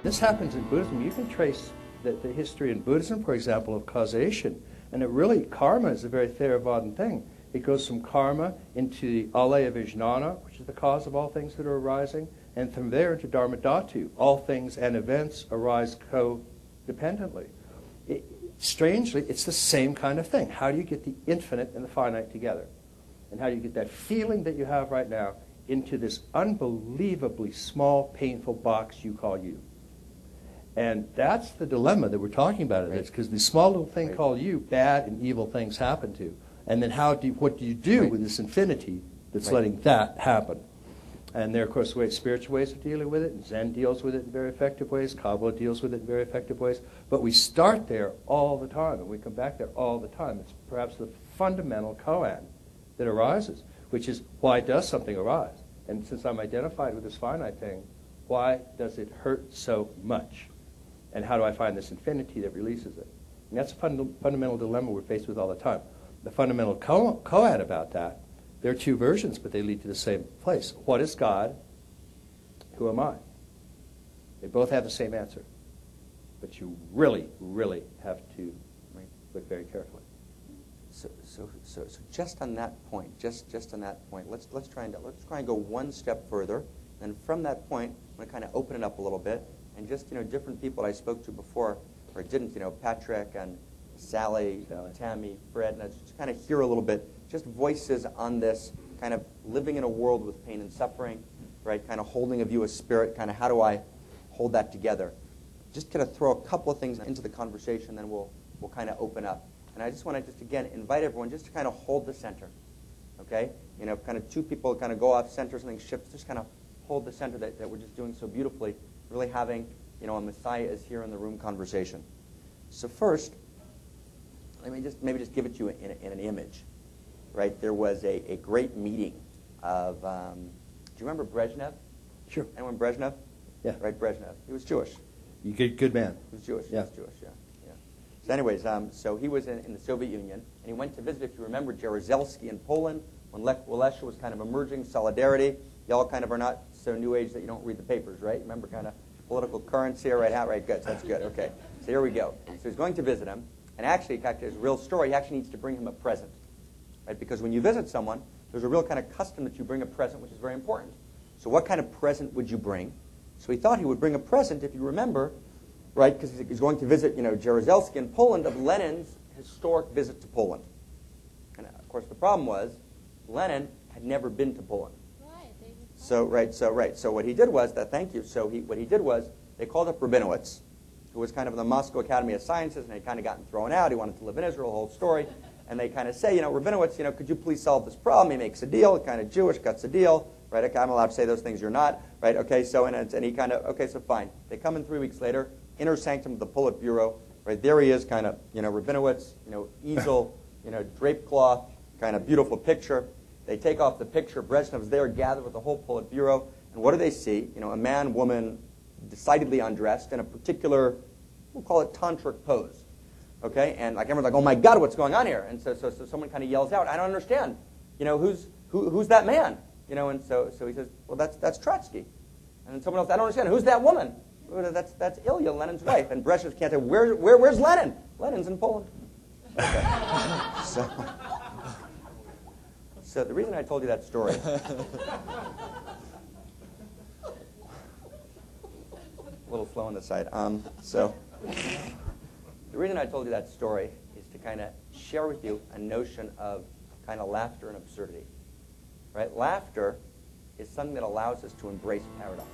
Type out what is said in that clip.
This happens in Buddhism. You can trace the history in Buddhism, for example, of causation. And it really, karma is a very Theravadan thing. It goes from karma into the alaya vijnana, which is the cause of all things that are arising, and from there into dharma dhatu. All things and events arise co-dependently. Strangely, it's the same kind of thing. How do you get the infinite and the finite together? And how do you get that feeling that you have right now into this unbelievably small, painful box you call you? And that's the dilemma that we're talking about. It's because the small little thing called you, bad and evil things happen to. And then what do you do with this infinity that's letting that happen? And there are, of course, spiritual ways of dealing with it. And Zen deals with it in very effective ways. Kabbalah deals with it in very effective ways. But we start there all the time, and we come back there all the time. It's perhaps the fundamental koan that arises, which is, why does something arise? And since I'm identified with this finite thing, why does it hurt so much? And how do I find this infinity that releases it? And that's a fundamental dilemma we're faced with all the time. The fundamental koan about that, there are two versions, but they lead to the same place. What is God? Who am I? They both have the same answer. But you really, really have to look very carefully. So just on that point, let's try and go one step further, and from that point, I'm going to kind of open it up a little bit, and just different people I spoke to before or didn't, Patrick and Sally, Tammy, Fred, and I just kind of hear a little bit, just voices on this kind of living in a world with pain and suffering, right? Kind of holding a view of spirit. Kind of how do I hold that together? Just kind of throw a couple of things into the conversation, then we'll kind of open up. And I just want to just again invite everyone just to kind of hold the center, okay? Kind of two people kind of go off center, something shifts, just kind of hold the center that we're just doing so beautifully, really having a Messiah is here in the room conversation. So first, let me maybe just give it to you in an image, right? There was a great meeting of, do you remember Brezhnev? Sure. Anyone Brezhnev? Yeah. Right, Brezhnev. He was Jewish. You good man. He was Jewish. Yeah. He was Jewish, yeah. So anyways, so he was in the Soviet Union, and he went to visit, if you remember, Jaruzelski in Poland, when Lech Walesa was kind of emerging, Solidarity. Y'all kind of are not so new age that you don't read the papers, right? Remember kind of political currents here, right? Right, good. So that's good. Okay. So here we go. So he's going to visit him, and actually, it's a real story. He actually needs to bring him a present, right? Because when you visit someone, there's a real kind of custom that you bring a present, which is very important. So what kind of present would you bring? So he thought he would bring a present, if you remember, right, because he's going to visit, Jaruzelski in Poland, of Lenin's historic visit to Poland. And, of course, the problem was Lenin had never been to Poland. So what he did was, what he did was, they called up Rabinowitz, who was kind of in the Moscow Academy of Sciences, and he'd kind of gotten thrown out. He wanted to live in Israel, the whole story. And they kind of say, Rabinowitz, could you please solve this problem? He makes a deal, kind of Jewish, cuts a deal. Right, okay, I'm allowed to say those things, you're not. Right, okay, so, and he kind of, okay, so fine. They come in 3 weeks later, inner sanctum of the Politburo. Right, there he is, kind of, Rabinowitz, easel, draped cloth, kind of beautiful picture. They take off the picture. Brezhnev's there, gathered with the whole Politburo. And what do they see? A man, woman, decidedly undressed in a particular, we'll call it tantric pose. Okay, and like everyone's like, oh my God, what's going on here? And so someone kind of yells out, I don't understand. Who's that man? And so he says, well, that's Trotsky. And then someone else, I don't understand. Who's that woman? Well, that's Ilya, Lenin's wife. And Brezhnev can't say, where's Lenin? Lenin's in Poland. Okay. So the reason I told you that story, a little slow on the side. So the reason I told you that story is to kind of share with you a notion of kind of laughter and absurdity. Right? Laughter is something that allows us to embrace paradox.